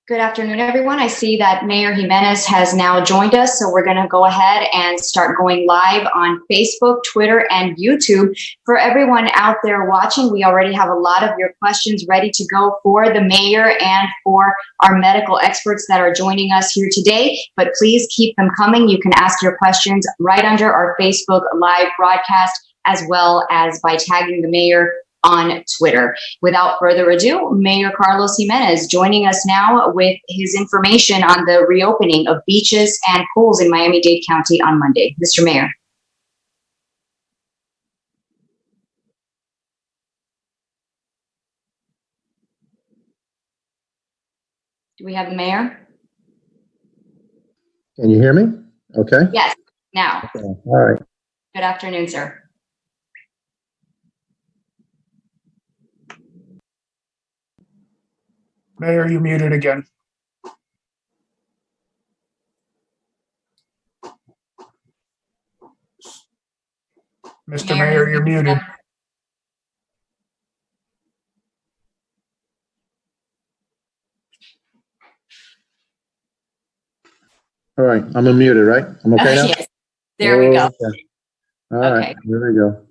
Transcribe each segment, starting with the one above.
Good afternoon, everyone. I see that Mayor Gimenez has now joined us, so we're going to go ahead and start going live on Facebook, Twitter, and YouTube. For everyone out there watching, we already have a lot of your questions ready to go for the mayor and for our medical experts that are joining us here today, but please keep them coming. You can ask your questions right under our Facebook live broadcast, as well as by tagging the mayor on Twitter. Without further ado, Mayor Carlos Gimenez joining us now with his information on the reopening of beaches and pools in Miami-Dade County on Monday. Mr. Mayor. Do we have the mayor? Can you hear me? Okay. Yes, now. Okay. All right. Good afternoon, sir. Mayor, you muted again. Mr. Mayor, you're muted. All right. I'm unmuted, right? I'm okay now? Yes. There we go. Okay. All right. There we go.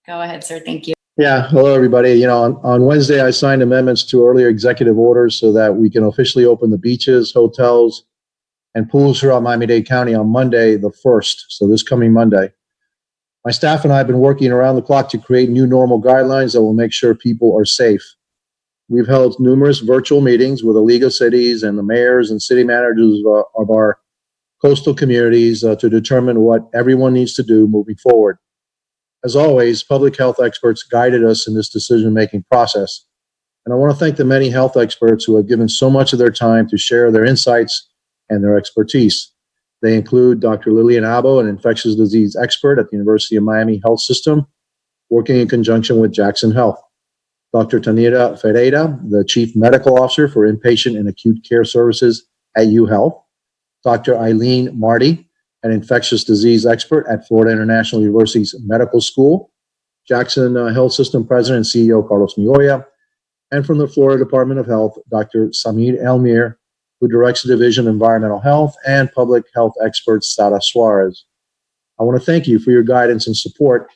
Go ahead, sir. Thank you. Yeah. Hello, everybody. You know, on Wednesday, I signed amendments to earlier executive orders so that we can officially open the beaches, hotels, and pools throughout Miami-Dade County on Monday, the 1st. So this coming Monday. My staff and I have been working around the clock to create new normal guidelines that will make sure people are safe. We've held numerous virtual meetings with the League of Cities and the mayors and city managers of our coastal communities to determine what everyone needs to do moving forward. As always, public health experts guided us in this decision-making process. And I want to thank the many health experts who have given so much of their time to share their insights and their expertise. They include Dr. Lillian Abo, an infectious disease expert at the University of Miami Health System, working in conjunction with Jackson Health. Dr. Tanita Ferreira, the Chief Medical Officer for Inpatient and Acute Care Services at UHealth. Dr. Eileen Marty, an infectious disease expert at Florida International University's Medical School. Jackson Health System President and CEO Carlos Mioya. And from the Florida Department of Health, Dr. Samir Elmir, who directs the Division of Environmental Health, and public health expert Sara Suarez. I want to thank you for your guidance and support.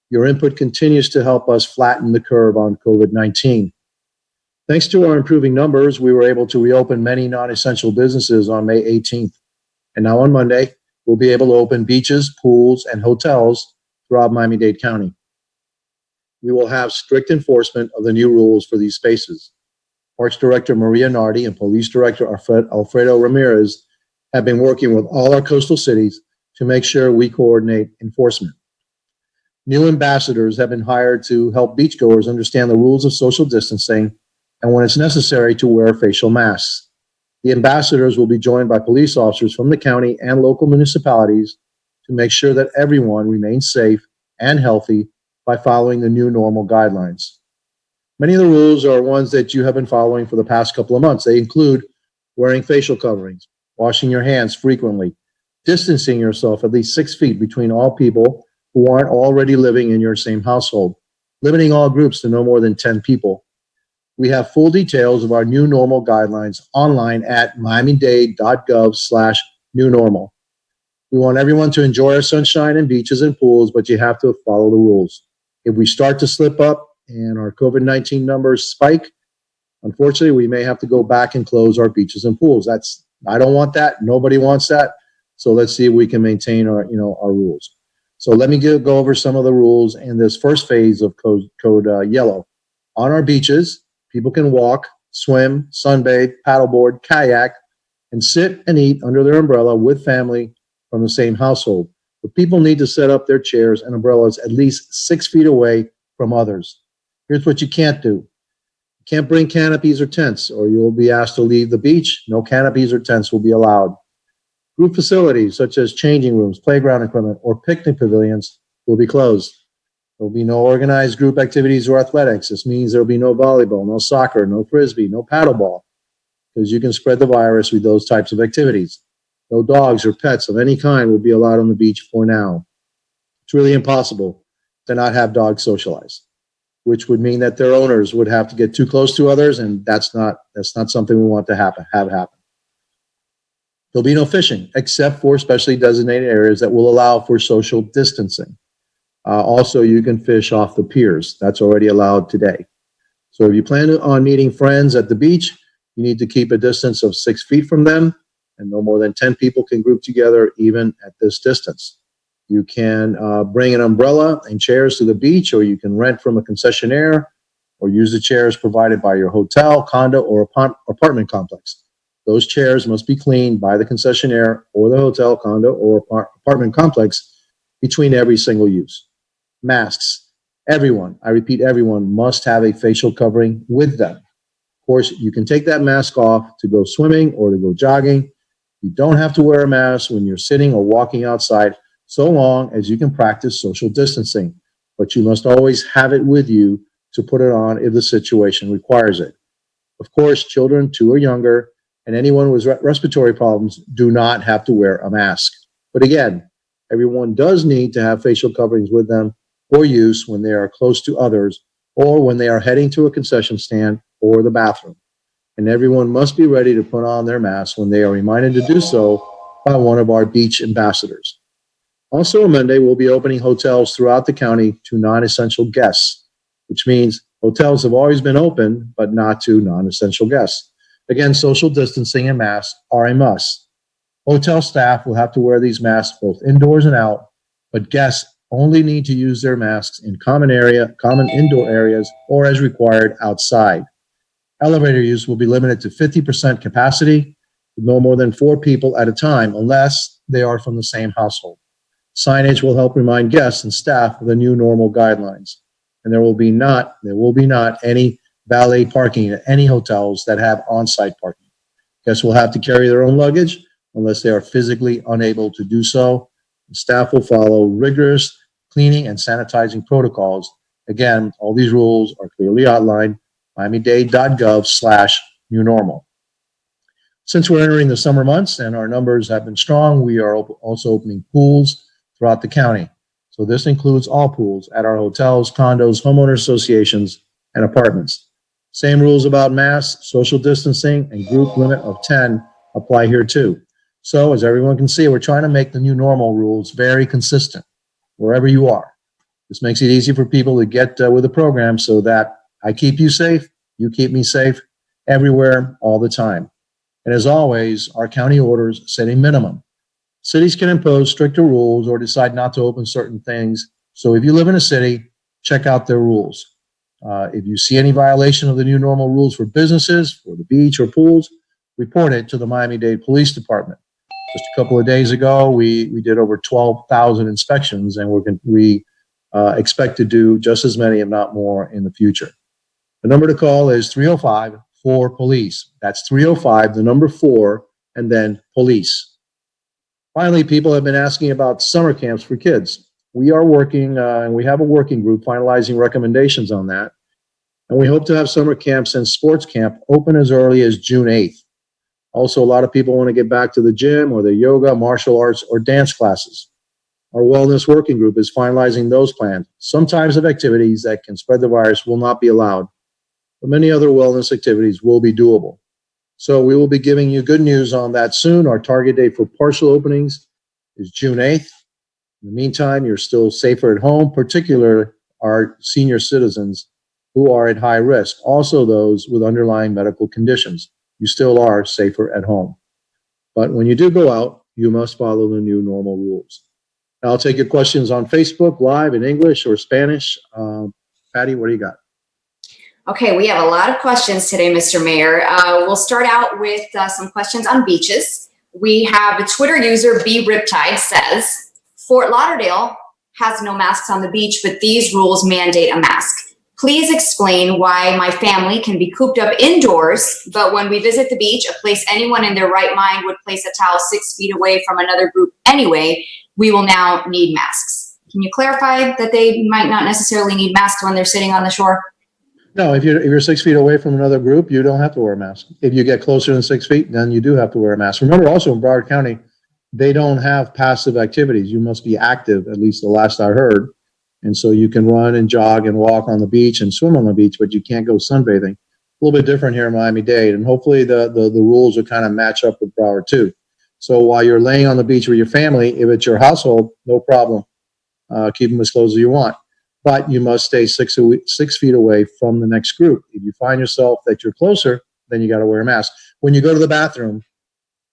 Your input continues to help us flatten the curve on COVID-19. Thanks to our improving numbers, we were able to reopen many non-essential businesses on May 18th. And now on Monday, we'll be able to open beaches, pools, and hotels throughout Miami-Dade County. We will have strict enforcement of the new rules for these spaces. Parks Director Maria Nardi and Police Director Alfredo Ramirez have been working with all our coastal cities to make sure we coordinate enforcement. New ambassadors have been hired to help beachgoers understand the rules of social distancing and when it's necessary to wear facial masks. The ambassadors will be joined by police officers from the county and local municipalities to make sure that everyone remains safe and healthy by following the new normal guidelines. Many of the rules are ones that you have been following for the past couple of months. They include wearing facial coverings, washing your hands frequently, distancing yourself at least 6 feet between all people who aren't already living in your same household, limiting all groups to no more than 10 people. We have full details of our new normal guidelines online at miamidade.gov/new normal. We want everyone to enjoy our sunshine and beaches and pools, but you have to follow the rules. If we start to slip up and our COVID-19 numbers spike, unfortunately, we may have to go back and close our beaches and pools. I don't want that. Nobody wants that. So let's see if we can maintain our rules. So let me go over some of the rules in this first phase of code yellow. On our beaches, people can walk, swim, sunbathe, paddleboard, kayak, and sit and eat under their umbrella with family from the same household. But people need to set up their chairs and umbrellas at least 6 feet away from others. Here's what you can't do. You can't bring canopies or tents, or you'll be asked to leave the beach. No canopies or tents will be allowed. Group facilities such as changing rooms, playground equipment, or picnic pavilions will be closed. There will be no organized group activities or athletics. This means there will be no volleyball, no soccer, no frisbee, no paddleball, because you can spread the virus with those types of activities. No dogs or pets of any kind will be allowed on the beach for now. It's really impossible to not have dogs socialize. which would mean that their owners would have to get too close to others, and that's not something we want to have happen. There'll be no fishing except for specially designated areas that will allow for social distancing. Also, you can fish off the piers. That's already allowed today. So if you plan on meeting friends at the beach, you need to keep a distance of 6 feet from them, and no more than 10 people can group together even at this distance. You can bring an umbrella and chairs to the beach, or you can rent from a concessionaire or use the chairs provided by your hotel, condo, or apartment complex. Those chairs must be cleaned by the concessionaire or the hotel, condo, or apartment complex between every single use. Masks. Everyone, I repeat, everyone must have a facial covering with them. Of course, you can take that mask off to go swimming or to go jogging. You don't have to wear a mask when you're sitting or walking outside, so long as you can practice social distancing. But you must always have it with you to put it on if the situation requires it. Of course, children 2 or younger and anyone with respiratory problems do not have to wear a mask. But again, everyone does need to have facial coverings with them for use when they are close to others or when they are heading to a concession stand or the bathroom. And everyone must be ready to put on their mask when they are reminded to do so by one of our beach ambassadors. Also on Monday, we'll be opening hotels throughout the county to non-essential guests, which means hotels have always been open, but not to non-essential guests. Again, social distancing and masks are a must. Hotel staff will have to wear these masks both indoors and out, but guests only need to use their masks in common indoor areas or as required outside. Elevator use will be limited to 50% capacity, with no more than 4 people at a time unless they are from the same household. Signage will help remind guests and staff of the new normal guidelines. And there will be not any valet parking at any hotels that have on-site parking. Guests will have to carry their own luggage unless they are physically unable to do so. Staff will follow rigorous cleaning and sanitizing protocols. Again, all these rules are clearly outlined, Miami-Dade.gov/new normal. Since we're entering the summer months and our numbers have been strong, we are also opening pools throughout the county. So this includes all pools at our hotels, condos, homeowner associations, and apartments. Same rules about masks, social distancing, and group limit of 10 apply here too. So as everyone can see, we're trying to make the new normal rules very consistent wherever you are. This makes it easy for people to get with the program so that I keep you safe, you keep me safe, everywhere, all the time. And as always, our county orders set a minimum. Cities can impose stricter rules or decide not to open certain things. So if you live in a city, check out their rules. If you see any violation of the new normal rules for businesses, for the beach or pools, report it to the Miami-Dade Police Department. Just a couple of days ago, we did over 12,000 inspections, and we expect to do just as many, if not more, in the future. The number to call is 305-4-POLICE. That's 305, the number 4, and then police. Finally, people have been asking about summer camps for kids. We are working, and we have a working group finalizing recommendations on that. And we hope to have summer camps and sports camp open as early as June 8th. Also, a lot of people want to get back to the gym or the yoga, martial arts, or dance classes. Our wellness working group is finalizing those plans. Some types of activities that can spread the virus will not be allowed, but many other wellness activities will be doable. So we will be giving you good news on that soon. Our target date for partial openings is June 8th. In the meantime, you're still safer at home, particularly our senior citizens who are at high risk, also those with underlying medical conditions. You still are safer at home. But when you do go out, you must follow the new normal rules. Now, I'll take your questions on Facebook, live in English or Spanish. Patty, what do you got? Okay, we have a lot of questions today, Mr. Mayor. We'll start out with some questions on beaches. We have a Twitter user, B Riptide, says, Fort Lauderdale has no masks on the beach, but these rules mandate a mask. Please explain why my family can be cooped up indoors, but when we visit the beach, a place anyone in their right mind would place a towel 6 feet away from another group anyway, we will now need masks. Can you clarify that they might not necessarily need masks when they're sitting on the shore? No, if you're 6 feet away from another group, you don't have to wear a mask. If you get closer than 6 feet, then you do have to wear a mask. Remember also in Broward County, they don't have passive activities. You must be active, at least the last I heard. And so you can run and jog and walk on the beach and swim on the beach, but you can't go sunbathing. A little bit different here in Miami-Dade, and hopefully the rules will kind of match up with Broward too. So while you're laying on the beach with your family, if it's your household, no problem. Keep them as close as you want. But you must stay 6 feet away from the next group. If you find yourself that you're closer, then you got to wear a mask. When you go to the bathroom,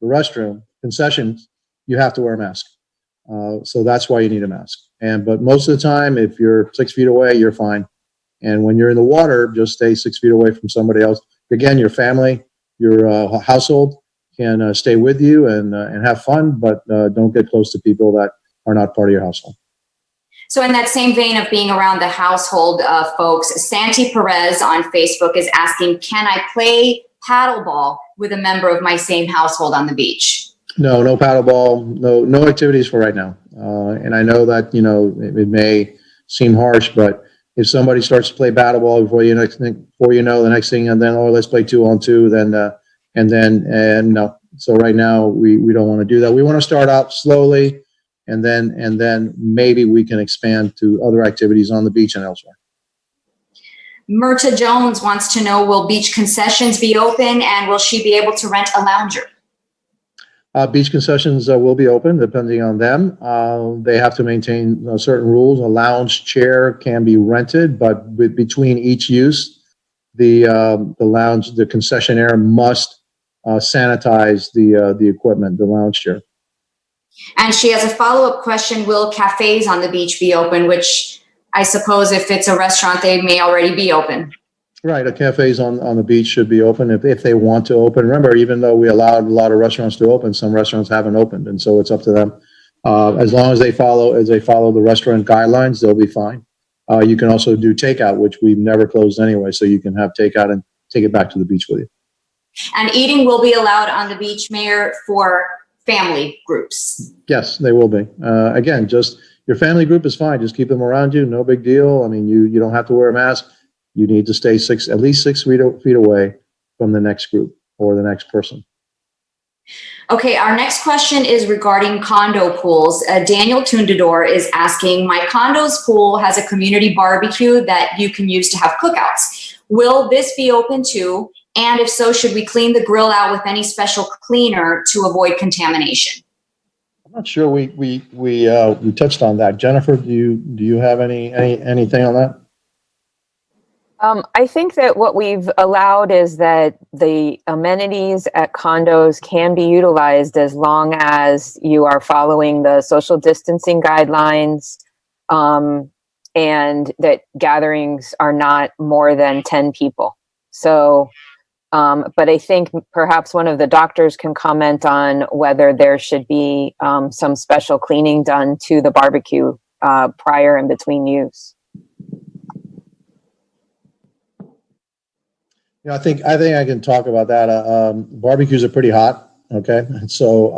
the restroom, concessions, you have to wear a mask. So that's why you need a mask. But most of the time, if you're 6 feet away, you're fine. And when you're in the water, just stay 6 feet away from somebody else. Again, your family, your household can stay with you and have fun, but don't get close to people that are not part of your household. So in that same vein of being around the household folks, Santi Perez on Facebook is asking, can I play paddleball with a member of my same household on the beach? No paddleball, no activities for right now. And I know that, it may seem harsh, but if somebody starts to play paddleball before you know the next thing, and then, let's play 2-on-2, then no. So right now we don't want to do that. We want to start out slowly, and then maybe we can expand to other activities on the beach and elsewhere. Myrta Jones wants to know, will beach concessions be open, and will she be able to rent a lounger? Beach concessions will be open depending on them. They have to maintain certain rules. A lounge chair can be rented, but between each use, the concessionaire must sanitize the equipment, the lounge chair. And she has a follow-up question, will cafes on the beach be open, which I suppose if it's a restaurant, they may already be open. Right, cafes on the beach should be open if they want to open. Remember, even though we allowed a lot of restaurants to open, some restaurants haven't opened, and so it's up to them. As long as they follow the restaurant guidelines, they'll be fine. You can also do takeout, which we've never closed anyway, so you can have takeout and take it back to the beach with you. And eating will be allowed on the beach, Mayor, for family groups. Yes, they will be. Again, just your family group is fine. Just keep them around you. No big deal. I mean, you don't have to wear a mask. You need to stay at least 6 feet away from the next group or the next person. Okay, our next question is regarding condo pools. Daniel Tundador is asking, my condo's pool has a community barbecue that you can use to have cookouts. Will this be open too? And if so, should we clean the grill out with any special cleaner to avoid contamination? I'm not sure we touched on that. Jennifer, do you have anything on that? I think that what we've allowed is that the amenities at condos can be utilized as long as you are following the social distancing guidelines, and that gatherings are not more than 10 people. So, but I think perhaps one of the doctors can comment on whether there should be some special cleaning done to the barbecue prior and between use. I think I can talk about that. Barbecues are pretty hot. Okay, so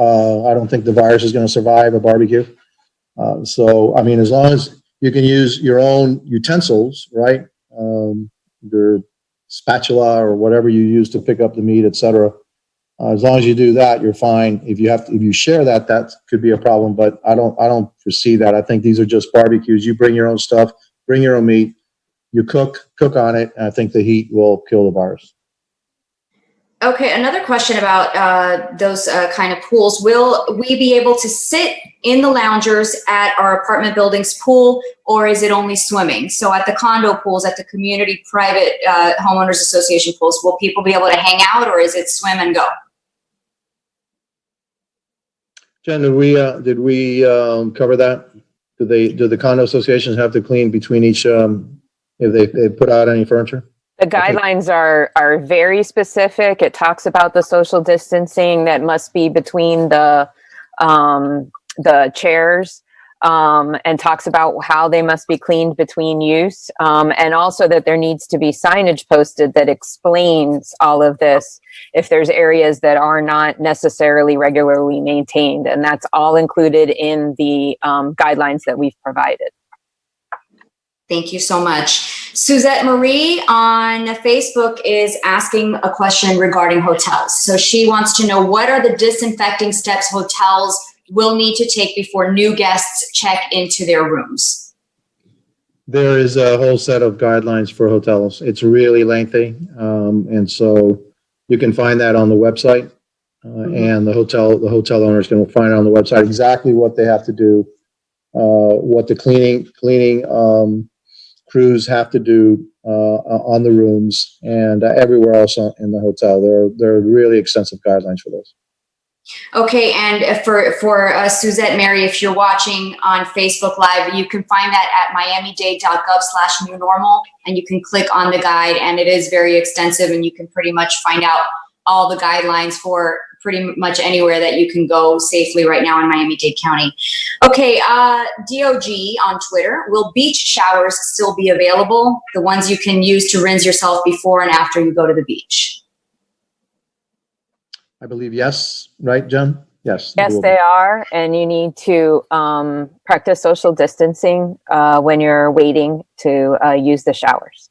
I don't think the virus is going to survive a barbecue. So I mean, as long as you can use your own utensils, right? Your spatula or whatever you use to pick up the meat, etc. As long as you do that, you're fine. If you share that could be a problem. But I don't foresee that. I think these are just barbecues. You bring your own stuff, bring your own meat. You cook on it, and I think the heat will kill the virus. Okay, another question about those kind of pools. Will we be able to sit in the loungers at our apartment building's pool, or is it only swimming? So at the condo pools, at the community private homeowners association pools, will people be able to hang out, or is it swim and go? Jen, did we cover that? Do the condo associations have to clean between each if they put out any furniture? The guidelines are very specific. It talks about the social distancing that must be between the chairs, and talks about how they must be cleaned between use, and also that there needs to be signage posted that explains all of this if there's areas that are not necessarily regularly maintained, and that's all included in the guidelines that we've provided. Thank you so much. Suzette Marie on Facebook is asking a question regarding hotels. So she wants to know, what are the disinfecting steps hotels will need to take before new guests check into their rooms? There is a whole set of guidelines for hotels. It's really lengthy, and so you can find that on the website, and the hotel owners can find it on the website exactly what they have to do, what the cleaning crews have to do on the rooms and everywhere else in the hotel. There are really extensive guidelines for this. Okay, and for Suzette Mary, if you're watching on Facebook Live, you can find that at miamidade.gov/new normal, and you can click on the guide, and it is very extensive, and you can pretty much find out all the guidelines for pretty much anywhere that you can go safely right now in Miami-Dade County. Okay, DOG on Twitter, will beach showers still be available? The ones you can use to rinse yourself before and after you go to the beach? I believe yes, right, Jen? Yes. Yes, they are. And you need to practice social distancing when you're waiting to use the showers.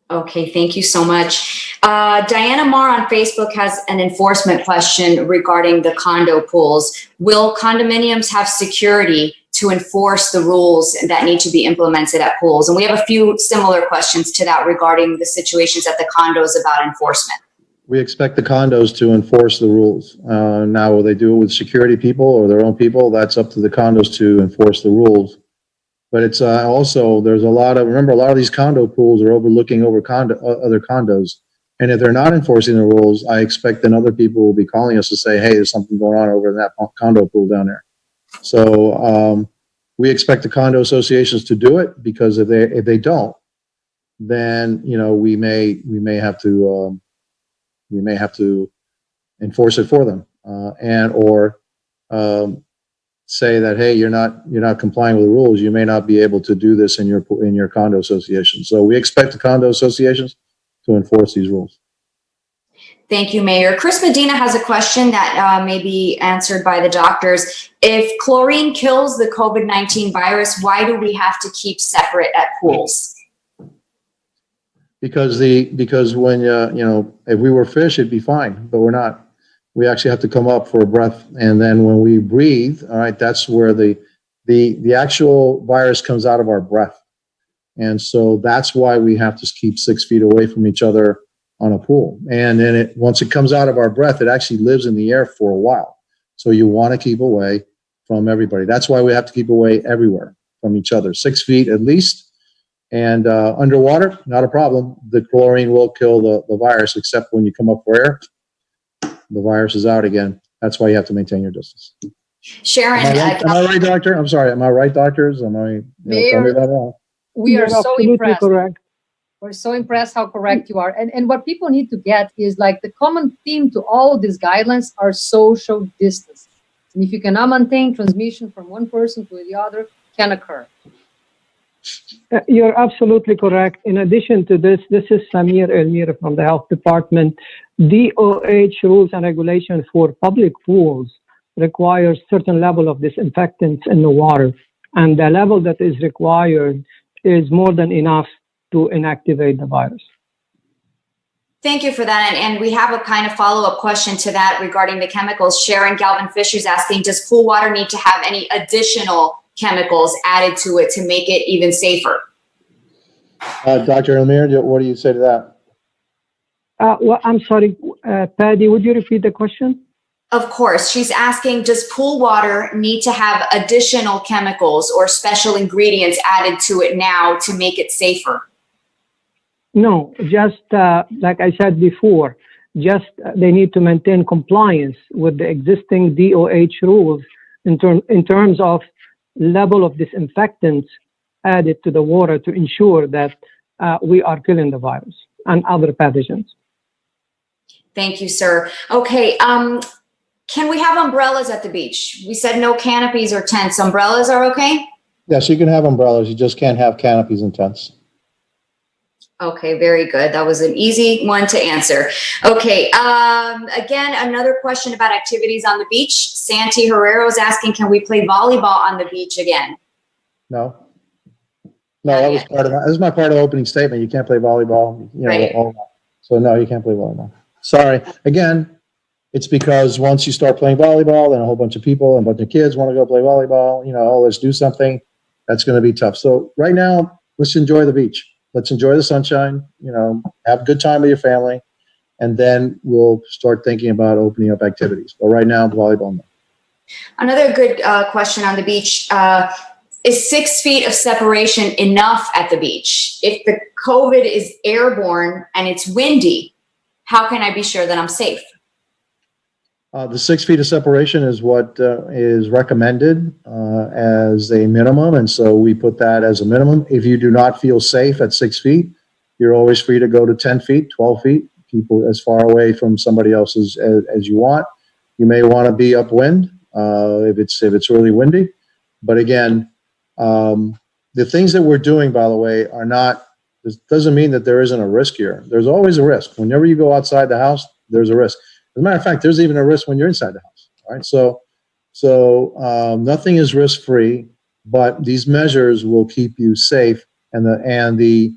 Okay, thank you so much. Diana Marr on Facebook has an enforcement question regarding the condo pools. Will condominiums have security to enforce the rules that need to be implemented at pools? And we have a few similar questions to that regarding the situations at the condos about enforcement. We expect the condos to enforce the rules. Now, will they do it with security people or their own people? That's up to the condos to enforce the rules. But it's also, there's a lot of these condo pools are overlooking over other condos. And if they're not enforcing the rules, I expect then other people will be calling us to say, hey, there's something going on over in that condo pool down there. So we expect the condo associations to do it, because if they don't, then, we may have to enforce it for them, or say that, hey, you're not complying with the rules. You may not be able to do this in your condo association. So we expect the condo associations to enforce these rules. Thank you, Mayor. Chris Medina has a question that may be answered by the doctors. If chlorine kills the COVID-19 virus, why do we have to keep separate at pools? Because when if we were fish, it'd be fine, but we're not. We actually have to come up for a breath, and then when we breathe, all right, that's where the actual virus comes out of our breath, and so that's why we have to keep 6 feet away from each other on a pool. And then once it comes out of our breath, it actually lives in the air for a while. So you want to keep away from everybody. That's why we have to keep away everywhere from each other, 6 feet at least. And underwater, not a problem. The chlorine will kill the virus, except when you come up for air, the virus is out again. That's why you have to maintain your distance. Sharon, am I right, doctor? I'm sorry. Am I right, doctors? Tell me that wrong. We are so impressed. Correct. We're so impressed how correct you are. And what people need to get is like the common theme to all of these guidelines are social distance. And if you cannot maintain transmission from one person to the other, can occur. You're absolutely correct. In addition to this is Samir Elmir from the Health Department. DOH rules and regulations for public pools require certain level of disinfectants in the water. And the level that is required is more than enough to inactivate the virus. Thank you for that. And we have a kind of follow-up question to that regarding the chemicals. Sharon Galvin Fisher is asking, does pool water need to have any additional chemicals added to it to make it even safer? Dr. Elmir, what do you say to that? Well, I'm sorry, Patty, would you repeat the question? Of course. She's asking, does pool water need to have additional chemicals or special ingredients added to it now to make it safer? No, just like I said before, they need to maintain compliance with the existing DOH rules in terms of level of disinfectants added to the water to ensure that we are killing the virus and other pathogens. Thank you, sir. Okay, can we have umbrellas at the beach? We said no canopies or tents. Umbrellas are okay? Yes, you can have umbrellas. You just can't have canopies and tents. Okay, very good. That was an easy one to answer. Okay, again, another question about activities on the beach. Santi Herrero is asking, can we play volleyball on the beach again? No, that was this is my part of the opening statement. You can't play volleyball, right. So no, you can't play volleyball. Sorry. Again, it's because once you start playing volleyball, then a whole bunch of people and a bunch of kids want to go play volleyball. Oh, let's do something. That's going to be tough. So right now, let's enjoy the beach. Let's enjoy the sunshine, have a good time with your family. And then we'll start thinking about opening up activities. But right now, volleyball. No. Another good question on the beach. Is 6 feet of separation enough at the beach? If the COVID is airborne and it's windy, how can I be sure that I'm safe? The 6 feet of separation is what is recommended as a minimum. And so we put that as a minimum. If you do not feel safe at 6 feet, you're always free to go to 10 feet, 12 feet, keep as far away from somebody else as you want. You may want to be upwind if it's really windy. But again, the things that we're doing, by the way, this doesn't mean that there isn't a risk here. There's always a risk. Whenever you go outside the house, there's a risk. As a matter of fact, there's even a risk when you're inside the house. All right. So nothing is risk-free, but these measures will keep you safe, and the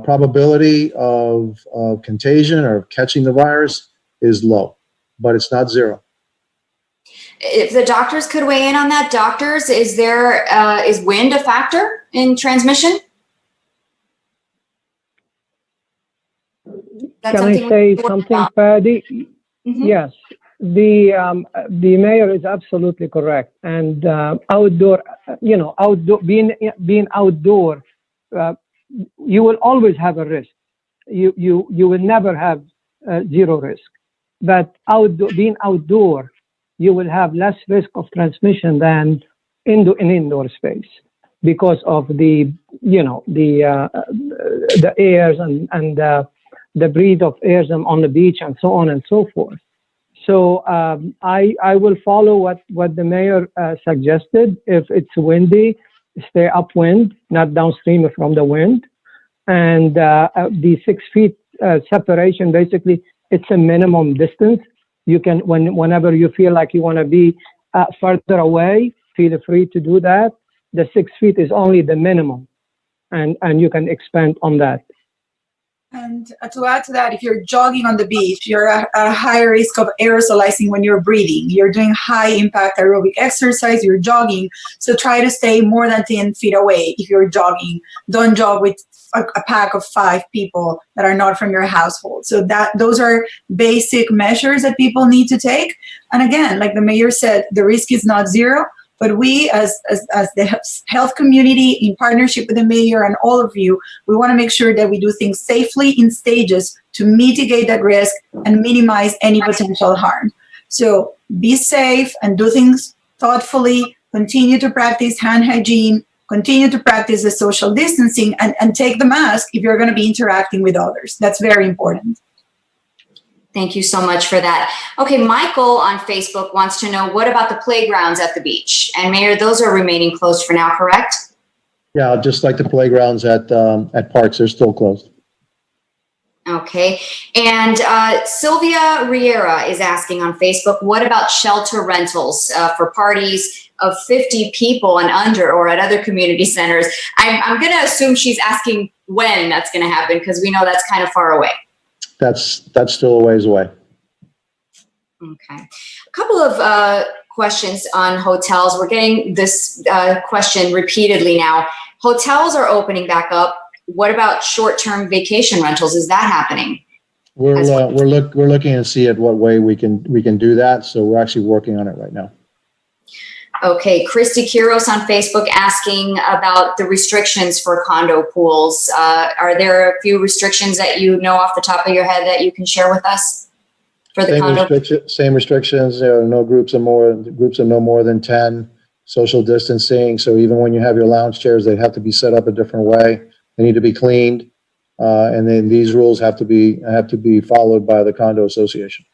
probability of contagion or catching the virus is low, but it's not zero. If the doctors could weigh in on that, doctors, is wind a factor in transmission? Can I say something, Patty? Mm-hmm. Yes, the mayor is absolutely correct. And outdoor, being outdoor, you will always have a risk. You will never have zero risk. But being outdoor, you will have less risk of transmission than in indoor space because of the airs and the breath of airs on the beach and so on and so forth. So I will follow what the mayor suggested. If it's windy, stay upwind, not downstream from the wind. And the 6 feet separation, basically, it's a minimum distance. You can, whenever you feel like you want to be further away, feel free to do that. The 6 feet is only the minimum, and you can expand on that. And to add to that, if you're jogging on the beach, you're at a higher risk of aerosolizing when you're breathing. You're doing high impact aerobic exercise, you're jogging. So try to stay more than 10 feet away if you're jogging. Don't jog with a pack of 5 people that are not from your household. So those are basic measures that people need to take. And again, like the mayor said, the risk is not zero. But we, as the health community, in partnership with the mayor and all of you, we want to make sure that we do things safely in stages to mitigate that risk and minimize any potential harm. So be safe and do things thoughtfully. Continue to practice hand hygiene. Continue to practice the social distancing and take the mask if you're going to be interacting with others. That's very important. Thank you so much for that. Okay, Michael on Facebook wants to know, what about the playgrounds at the beach? And Mayor, those are remaining closed for now, correct? Yeah, just like the playgrounds at parks, they're still closed. Okay, and Sylvia Riera is asking on Facebook, what about shelter rentals for parties of 50 people and under, or at other community centers? I'm going to assume she's asking when that's going to happen, because we know that's kind of far away. That's still a ways away. Okay. A couple of questions on hotels. We're getting this question repeatedly now. Hotels are opening back up. What about short-term vacation rentals? Is that happening? We're looking to see at what way we can do that. So we're actually working on it right now. Okay, Christy Quiros on Facebook asking about the restrictions for condo pools. Are there a few restrictions that you know off the top of your head that you can share with us for the condo? Same restrictions. No groups of no more than 10. Social distancing. So even when you have your lounge chairs, they have to be set up a different way. They need to be cleaned, and then these rules have to be followed by the condo association.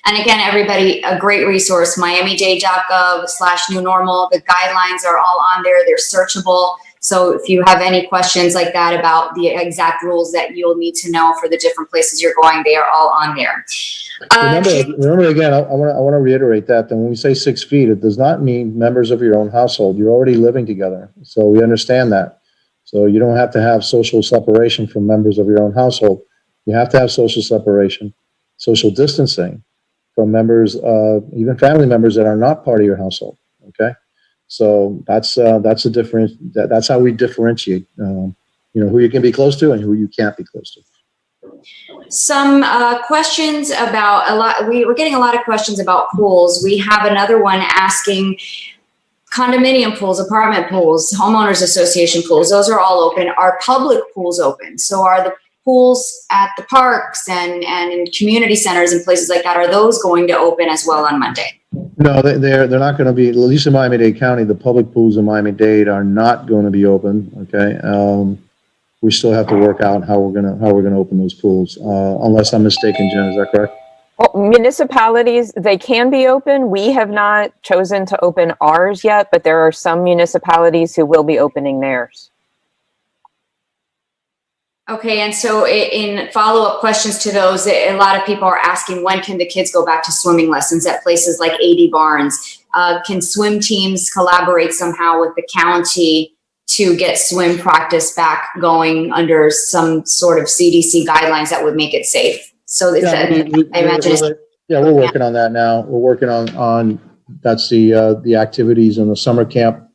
And again, everybody, a great resource, miamidade.gov/new normal. The guidelines are all on there. They're searchable. So if you have any questions like that about the exact rules that you'll need to know for the different places you're going, they are all on there. Remember again, I want to reiterate that when we say 6 feet, it does not mean members of your own household. You're already living together. So we understand that. So you don't have to have social separation from members of your own household. You have to have social separation, social distancing from members, even family members that are not part of your household. Okay. So that's a different. That's how we differentiate. Who you can be close to and who you can't be close to. Some questions about we're getting a lot of questions about pools. We have another one asking condominium pools, apartment pools, homeowners association pools. Those are all open. Are public pools open? So are the pools at the parks and in community centers and places like that, are those going to open as well on Monday? No, they're not going to be. At least in Miami-Dade County, the public pools in Miami-Dade are not going to be open. Okay. We still have to work out how we're gonna open those pools, unless I'm mistaken, Jen. Is that correct? Well, municipalities, they can be open. We have not chosen to open ours yet, but there are some municipalities who will be opening theirs. Okay, and so in follow-up questions to those, a lot of people are asking, when can the kids go back to swimming lessons at places like 80 Barnes? Can swim teams collaborate somehow with the county to get swim practice back going under some sort of CDC guidelines that would make it safe? So I imagine we're working on that now. We're working on that's the activities, and the summer camp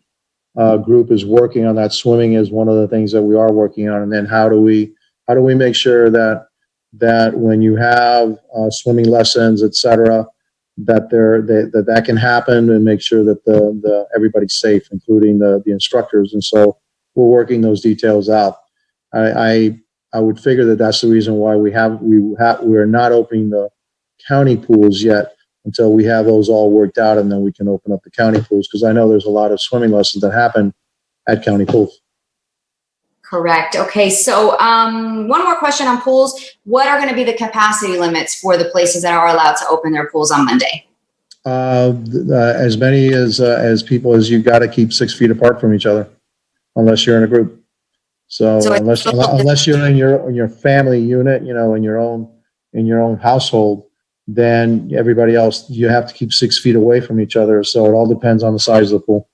group is working on that. Swimming is one of the things that we are working on, and then how do we make sure that when you have swimming lessons, etc., that can happen, and make sure that the everybody's safe, including the instructors. And so we're working those details out. I would figure that that's the reason why we're not opening the county pools yet until we have those all worked out, and then we can open up the county pools, because I know there's a lot of swimming lessons that happen at county pools. Correct. Okay, so one more question on pools. What are going to be the capacity limits for the places that are allowed to open their pools on Monday? As many as people as you've got to keep 6 feet apart from each other, unless you're in a group. So unless you're in your family unit, in your own household, then everybody else, you have to keep 6 feet away from each other. So it all depends on the size of the pool.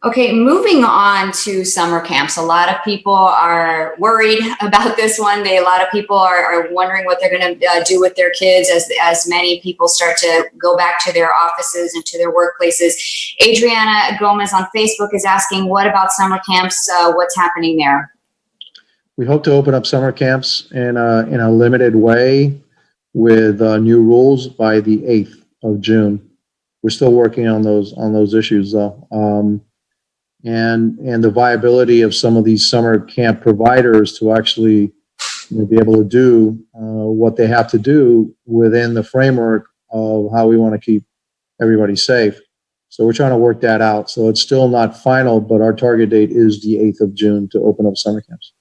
Okay, moving on to summer camps. A lot of people are worried about this one. A lot of people are wondering what they're going to do with their kids as many people start to go back to their offices and to their workplaces. Adriana Gomez on Facebook is asking, what about summer camps? What's happening there? We hope to open up summer camps in a limited way with new rules by the 8th of June. We're still working on those issues, though. And the viability of some of these summer camp providers to actually be able to do what they have to do within the framework of how we want to keep everybody safe. So we're trying to work that out. So it's still not final, but our target date is the 8th of June to open up summer camps.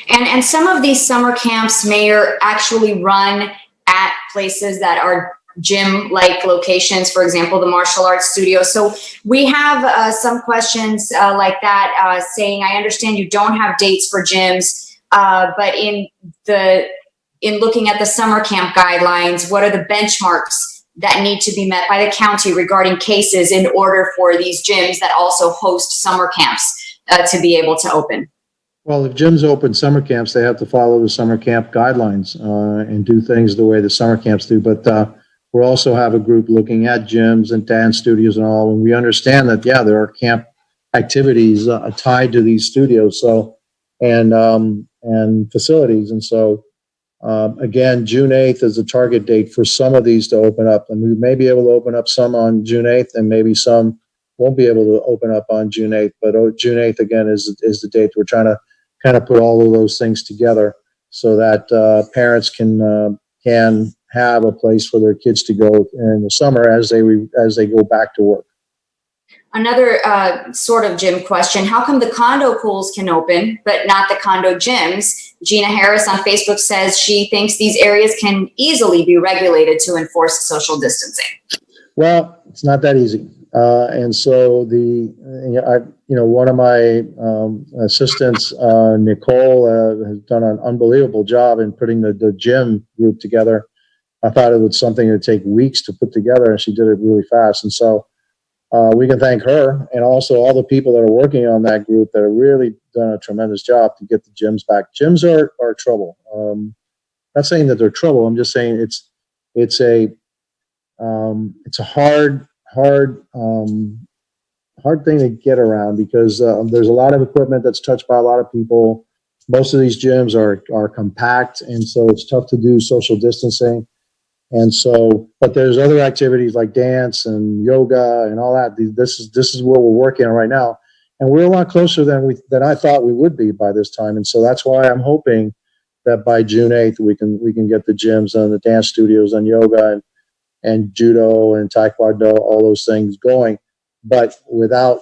And some of these summer camps, Mayor, actually run at places that are gym-like locations, for example, the martial arts studio. So we have some questions like that saying, I understand you don't have dates for gyms, but in looking at the summer camp guidelines, what are the benchmarks that need to be met by the county regarding cases in order for these gyms that also host summer camps to be able to open? Well, if gyms open summer camps, they have to follow the summer camp guidelines and do things the way the summer camps do. But we also have a group looking at gyms and dance studios and all, and we understand that, there are camp activities tied to these studios, and facilities. And so, again, June 8th is the target date for some of these to open up, and we may be able to open up some on June 8th, and maybe some won't be able to open up on June 8th. But June 8th, again, is the date. We're trying to kind of put all of those things together so that parents can have a place for their kids to go in the summer as they go back to work. Another sort of gym question. How come the condo pools can open, but not the condo gyms? Gina Harris on Facebook says she thinks these areas can easily be regulated to enforce social distancing. Well, it's not that easy. And so one of my assistants, Nicole, has done an unbelievable job in putting the gym group together. I thought it was something that would take weeks to put together, and she did it really fast. And so we can thank her and also all the people that are working on that group that have really done a tremendous job to get the gyms back. Gyms are trouble. Not saying that they're trouble. I'm just saying it's a hard thing to get around because there's a lot of equipment that's touched by a lot of people. Most of these gyms are compact, and so it's tough to do social distancing. And so, but there's other activities like dance and yoga and all that. This is what we're working on right now, and we're a lot closer than I thought we would be by this time. And so that's why I'm hoping that by June 8th we can get the gyms and the dance studios and yoga and judo and taekwondo, all those things going, but without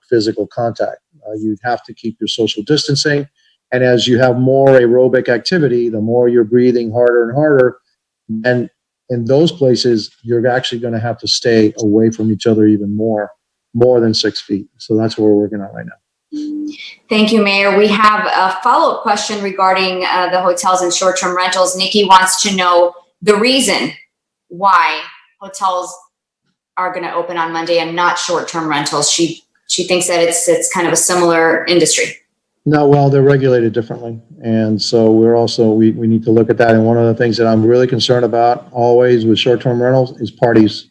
physical contact. You'd have to keep your social distancing, and as you have more aerobic activity, the more you're breathing harder and harder, and in those places, you're actually going to have to stay away from each other even more than 6 feet. So that's what we're working on right now. Thank you, Mayor. We have a follow-up question regarding the hotels and short-term rentals. Nikki wants to know the reason why hotels are going to open on Monday and not short-term rentals. She thinks that it's kind of a similar industry. No, well, they're regulated differently. And so we need to look at that. And one of the things that I'm really concerned about always with short-term rentals is parties.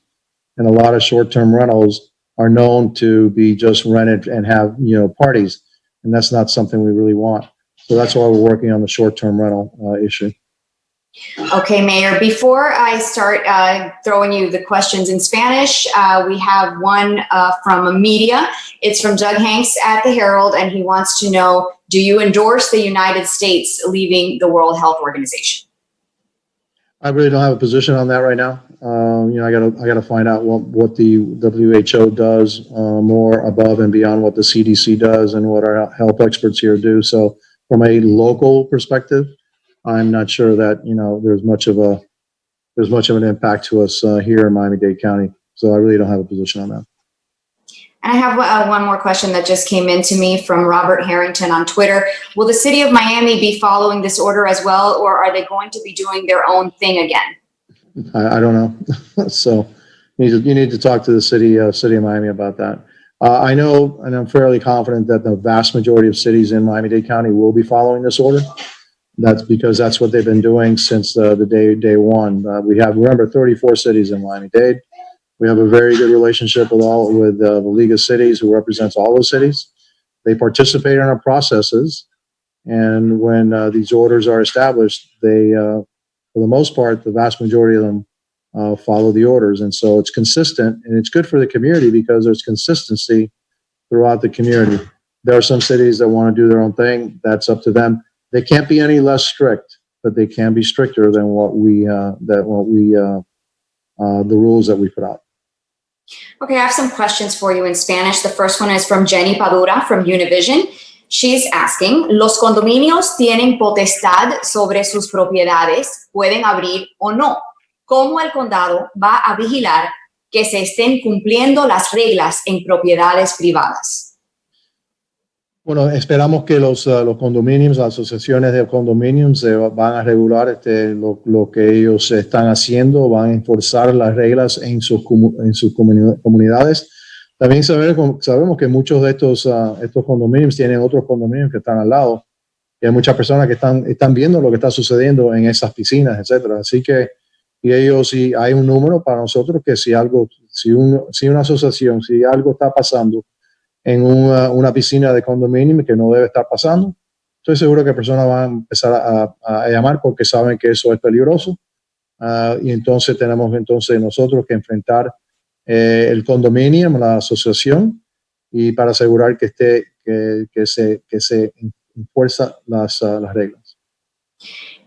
And a lot of short-term rentals are known to be just rented and have, parties. And that's not something we really want. So that's why we're working on the short-term rental issue. Okay, Mayor, before I start throwing you the questions in Spanish, we have one from media. It's from Doug Hanks at the Herald, and he wants to know, do you endorse the United States leaving the World Health Organization? I really don't have a position on that right now. I gotta find out what the WHO does more above and beyond what the CDC does and what our health experts here do. So from a local perspective, I'm not sure that there's much of an impact to us here in Miami-Dade County. So I really don't have a position on that. And I have one more question that just came in to me from Robert Harrington on Twitter. Will the city of Miami be following this order as well, or are they going to be doing their own thing again? I don't know. So you need to talk to the city of Miami about that. I know, and I'm fairly confident that the vast majority of cities in Miami-Dade County will be following this order. That's because that's what they've been doing since the day one. We have, remember, 34 cities in Miami-Dade. We have a very good relationship with the League of Cities, who represents all those cities. They participate in our processes, and when these orders are established, they, for the most part, the vast majority of them follow the orders, and so it's consistent, and it's good for the community because there's consistency throughout the community. There are some cities that want to do their own thing. That's up to them. They can't be any less strict, but they can be stricter than the rules that we put out. Okay, I have some questions for you in Spanish. The first one is from Jenny Padura from Univision. She's asking, ¿los condominios tienen potestad sobre sus propiedades? ¿Pueden abrir o no? ¿Cómo el condado va a vigilar que se estén cumpliendo las reglas en propiedades privadas? Bueno, esperamos que los condominios, las asociaciones de condominios van a regular lo que ellos están haciendo, van a enforzar las reglas en sus comunidades. También sabemos que muchos de estos condominios tienen otros condominios que están al lado, y hay muchas personas que están viendo lo que está sucediendo en esas piscinas, etcétera. Así que si hay un número para nosotros que si una asociación, si algo está pasando en una piscina de condominio que no debe estar pasando, estoy seguro que personas van a empezar a llamar porque saben que eso es peligroso. Y entonces tenemos nosotros que enfrentar el condominio, la asociación, y para asegurar que se enfuerza las reglas.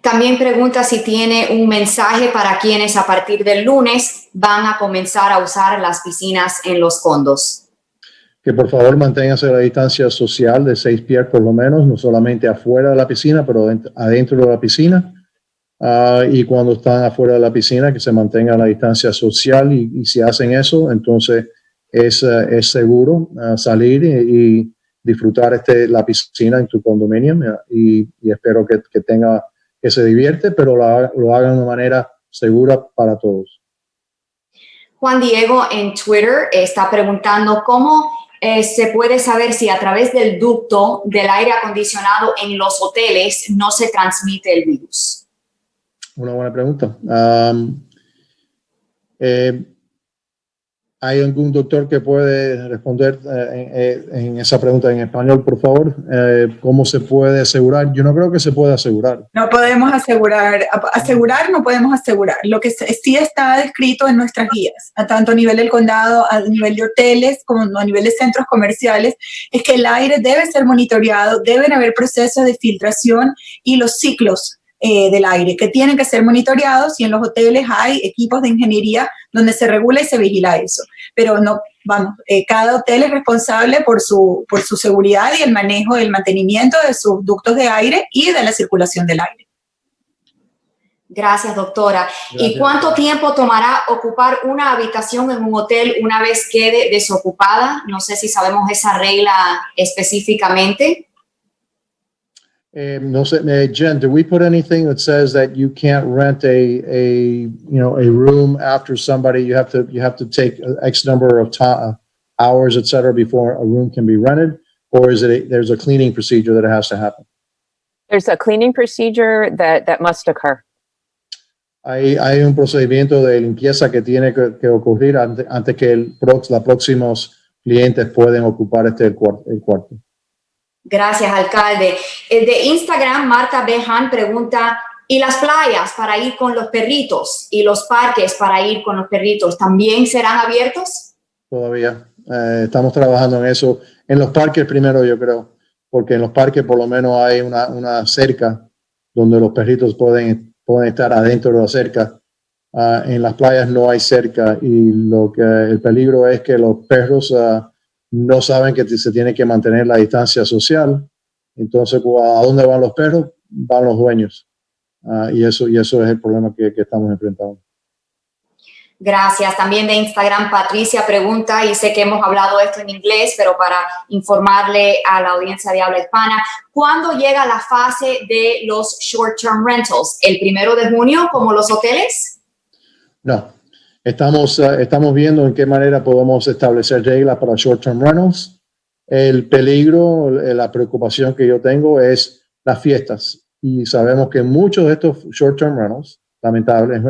También pregunta si tiene un mensaje para quienes a partir del lunes van a comenzar a usar las piscinas en los condos. Que por favor manténganse la distancia social de 6 pies por lo menos, no solamente afuera de la piscina, pero adentro de la piscina. Y cuando están afuera de la piscina, que se mantenga la distancia social, y si hacen eso, entonces es seguro salir y disfrutar la piscina en tu condominio, y espero que se divierte, pero lo hagan de una manera segura para todos. Juan Diego en Twitter está preguntando cómo se puede saber si a través del ducto del aire acondicionado en los hoteles no se transmite el virus. Una buena pregunta. ¿Hay algún doctor que puede responder en esa pregunta en español, por favor? ¿Cómo se puede asegurar? Yo no creo que se pueda asegurar. No podemos asegurar no podemos asegurar. Lo que sí está descrito en nuestras guías, tanto a nivel del condado, a nivel de hoteles, como a nivel de centros comerciales, es que el aire debe ser monitoreado, deben haber procesos de filtración y los ciclos del aire que tienen que ser monitoreados, y en los hoteles hay equipos de ingeniería donde se regula y se vigila eso. Pero no, vamos, cada hotel es responsable por su seguridad y el manejo del mantenimiento de sus ductos de aire y de la circulación del aire. Gracias, doctora. Gracias. ¿Y cuánto tiempo tomará ocupar una habitación en un hotel una vez quede desocupada? No sé si sabemos esa regla específicamente. No sé, Jen, did we put anything that says that you can't rent a room after somebody? You have to take X number of hours, et cetera, before a room can be rented, or is it there's a cleaning procedure that has to happen? There's a cleaning procedure that must occur. Hay un procedimiento de limpieza que tiene que ocurrir antes que los próximos clientes pueden ocupar el cuarto. Gracias, alcalde. De Instagram, Marta Bejan pregunta, ¿y las playas para ir con los perritos y los parques para ir con los perritos también serán abiertos? Todavía. Estamos trabajando en eso. En los parques primero, yo creo, porque en los parques por lo menos hay una cerca donde los perritos pueden estar adentro de la cerca. En las playas no hay cerca, y el peligro es que los perros no saben que se tiene que mantener la distancia social. Entonces, ¿a dónde van los perros? Van los dueños. Y eso es el problema que estamos enfrentando. Gracias. También de Instagram, Patricia pregunta, y sé que hemos hablado esto en inglés, pero para informarle a la audiencia de habla hispana, ¿cuándo llega la fase de los short-term rentals? ¿El 1 de junio, como los hoteles? No. Estamos viendo en qué manera podemos establecer reglas para short-term rentals. El peligro, la preocupación que yo tengo es las fiestas. Y sabemos que muchos de estos short-term rentals,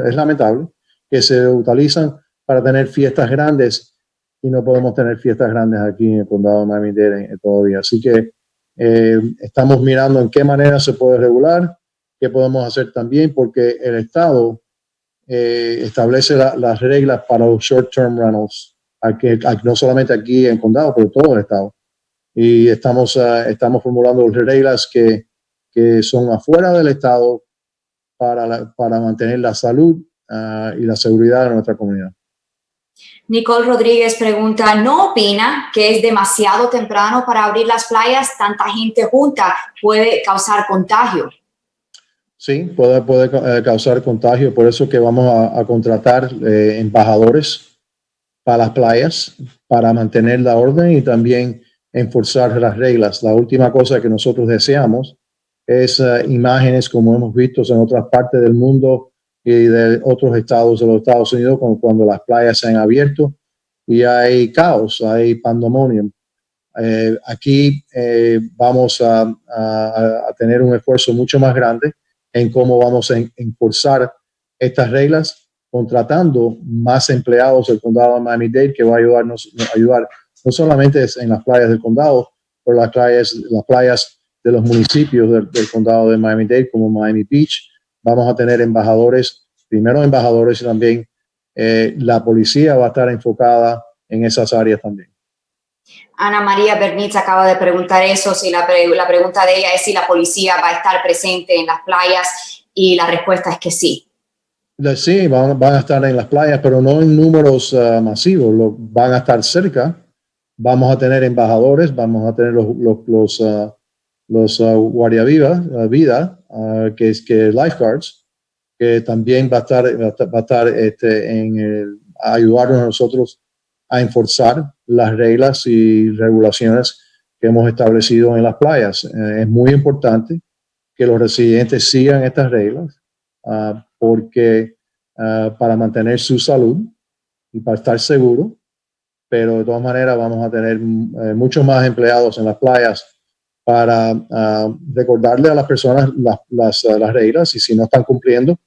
es lamentable, que se utilizan para tener fiestas grandes, y no podemos tener fiestas grandes aquí en el condado de Miami-Dade todavía. Así que estamos mirando en qué manera se puede regular, qué podemos hacer también, porque el Estado establece las reglas para los short-term rentals, no solamente aquí en el condado, pero todo el estado. Y estamos formulando reglas que son afuera del estado para mantener la salud y la seguridad de nuestra comunidad. Nicole Rodríguez pregunta, ¿no opina que es demasiado temprano para abrir las playas? Tanta gente junta puede causar contagio. Sí, puede causar contagio. Por eso que vamos a contratar embajadores para las playas, para mantener la orden y también enforzar las reglas. La última cosa que nosotros deseamos es imágenes como hemos visto en otras partes del mundo y de otros estados de los Estados Unidos, como cuando las playas se han abierto y hay caos, hay pandemonium. Aquí vamos a tener un esfuerzo mucho más grande en cómo vamos a enforzar estas reglas, contratando más empleados del condado de Miami-Dade, que va a ayudar no solamente en las playas del condado, pero las playas de los municipios del condado de Miami-Dade, como Miami Beach. Vamos a tener primero embajadores, y también la policía va a estar enfocada en esas áreas también. Ana María Bernitz acaba de preguntar eso, si la pregunta de ella es si la policía va a estar presente en las playas, y la respuesta es que sí. Sí, van a estar en las playas, pero no en números masivos. Van a estar cerca. Vamos a tener embajadores, vamos a tener los guardiavidas, que es lifeguards, que también va a estar a ayudarnos a nosotros a enforzar las reglas y regulaciones que hemos establecido en las playas. Es muy importante que los residentes sigan estas reglas porque para mantener su salud y para estar seguros, pero de todas maneras vamos a tener muchos más empleados en las playas para recordarle a las personas las reglas, y si no están cumpliendo,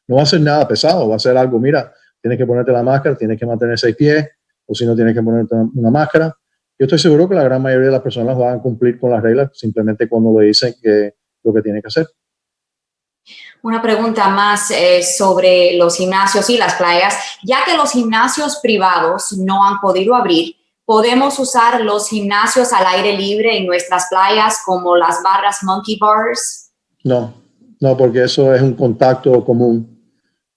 no va a ser nada pesado, va a ser algo, mira, tienes que ponerte la máscara, tienes que mantener 6 pies, o si no, tienes que ponerte una máscara. Yo estoy seguro que la gran mayoría de las personas van a cumplir con las reglas simplemente cuando le dicen que lo que tienen que hacer. Una pregunta más sobre los gimnasios y las playas. Ya que los gimnasios privados no han podido abrir, ¿podemos usar los gimnasios al aire libre en nuestras playas como las barras monkey bars? No, porque eso es un contacto común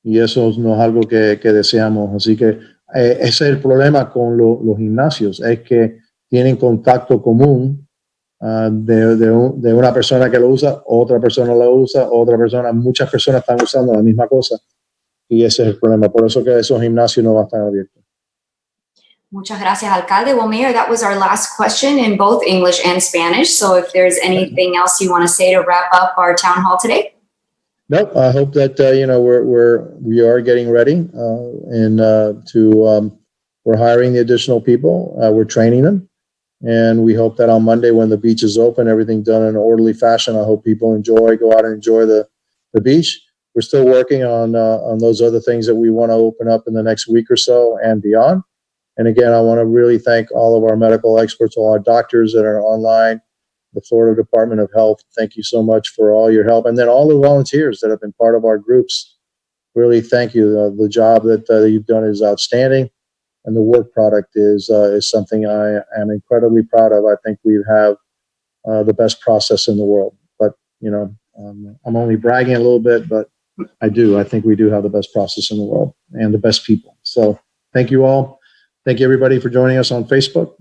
y eso no es algo que deseamos. Así que ese es el problema con los gimnasios, es que tienen contacto común de una persona que lo usa, otra persona lo usa, muchas personas están usando la misma cosa y ese es el problema. Por eso que esos gimnasios no van a estar abiertos. Muchas gracias, alcalde. Well, Mayor, that was our last question in both English and Spanish. So if there's anything else you want to say to wrap up our town hall today? No, I hope that we are getting ready we're hiring the additional people. We're training them. And we hope that on Monday, when the beach is open, everything done in an orderly fashion. I hope people go out and enjoy the beach. We're still working on those other things that we want to open up in the next week or so and beyond. And again, I want to really thank all of our medical experts, all our doctors that are online, the Florida Department of Health. Thank you so much for all your help. And then all the volunteers that have been part of our groups. Really thank you. The job that you've done is outstanding. And the work product is something I am incredibly proud of. I think we have the best process in the world. But, I'm only bragging a little bit, but I think we do have the best process in the world and the best people. So thank you all. Thank you, everybody, for joining us on Facebook.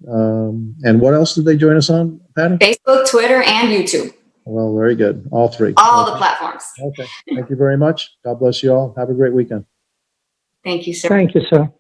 And what else did they join us on, Patty? Facebook, Twitter, and YouTube. Well, very good. All three. All the platforms. Okay. Thank you very much. God bless you all. Have a great weekend. Thank you, sir. Thank you, sir.